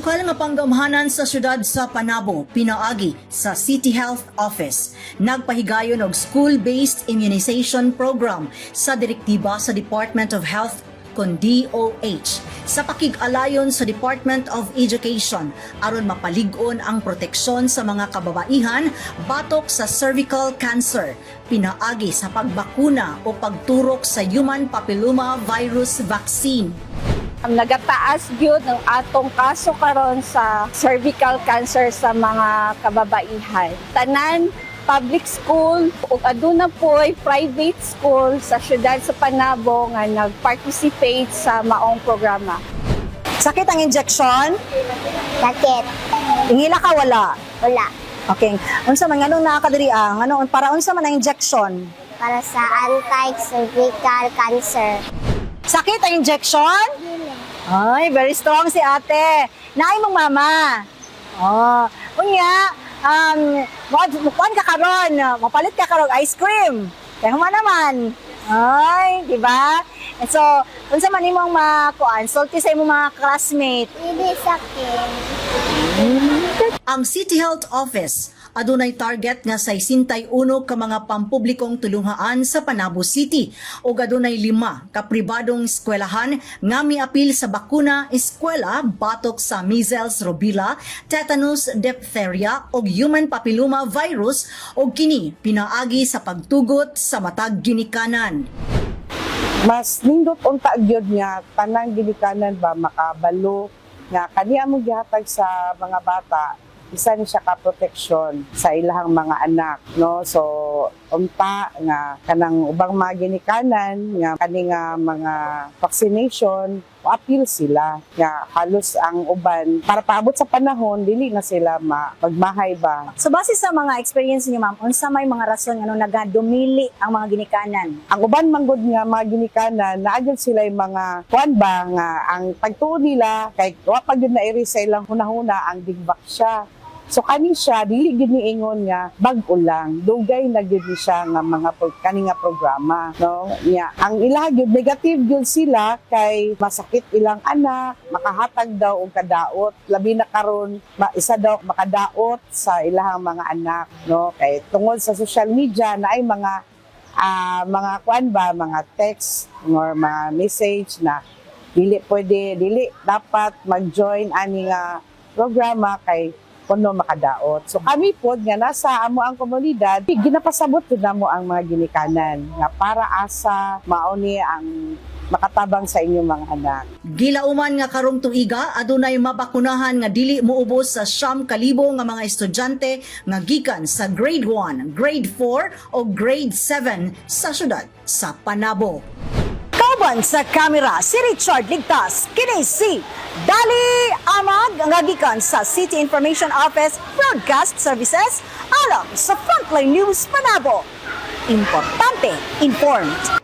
Lokal nga panggamhanan sa syudad sa Panabo, pinaagi sa City Health Office. Nagpahigayon og school-based immunization program sa direktiba sa Department of Health kon DOH sa pakig-alayon sa Department of Education aron mapalig-on ang proteksyon sa mga kababaihan batok sa cervical cancer, pinaagi sa pagbakuna o pagturok sa human papilloma virus vaccine. Nagataas gyud ng atong kaso karon sa cervical cancer sa mga kababaihan. Tanan public school ug aduna po'y private school sa syudad sa Panabo nga nag-participate sa maong programa. Sakit ang injection? Sakit. Ingila ka wala? Wala. Okay. Unsa man nganong nakakadiri ang ano para unsa man ang injection? Para sa anti-cervical cancer. Sakit ang injection? Ay, very strong si ate. Naay mong mama. Oh, unya, kuan ka karon, mapalit ka karon ice cream. Kaya huma naman. Ay, di ba? And so, unsa man imong makuan, sulti sa imong mga classmate. Hindi sakit. Ang City Health Office adunay target nga 61 ka mga pampublikong tulungaan sa Panabo City ug adunay 5 ka pribadong eskwelahan nga miapil sa bakuna eskwela batok sa measles, rubella, tetanus, diphtheria ug human papilloma virus ug kini pinaagi sa pagtugot sa matag ginikanan. Mas nindot unta gyud nga tanang ginikanan ba makabalo nga kaniya mo gihatag sa mga bata, isa ni siya ka proteksyon sa ilahang mga anak, no? So unta nga kanang ubang mga ginikanan nga kani nga mga vaccination appeal sila nga halos ang uban para paabot sa panahon dili na sila magmahay ba. So base sa mga experience niyo ma'am, unsa may mga rason nga nagadumili ang mga ginikanan? Ang uban manggod nga mga ginikanan naadyan sila yung mga kuan ba nga ang pagtuo nila kay wa pa gyud na iri sa ilang hunahuna ang digbak siya. So kani siya dili gyud niingon nga bag-o lang, dugay na gyud ni siya nga mga kani nga programa, no? Nya ang ilaha gyud negative gyud sila kay masakit ilang anak, makahatag daw og kadaot, labi na karon isa daw makadaot sa ilahang mga anak, no? Kay tungod sa social media na ay mga kuan ba, mga text or mga message na dili dapat mag-join ani nga programa kay kuno makadaot. So kami po nga nasa amo ang komunidad, ginapasabot pud namo ang mga ginikanan nga para asa mauni ang makatabang sa inyong mga anak. Gilauman nga karong tuiga adunay mabakunahan nga dili moubos sa 9,000 nga mga estudyante nga gikan sa grade 1, grade 4 o grade 7 sa syudad sa Panabo. Kauban sa kamera si Richard Ligtas, kini si Dali Amag nga gikan sa City Information Office Broadcast Services alang sa Frontline News Panabo. Importante, informed.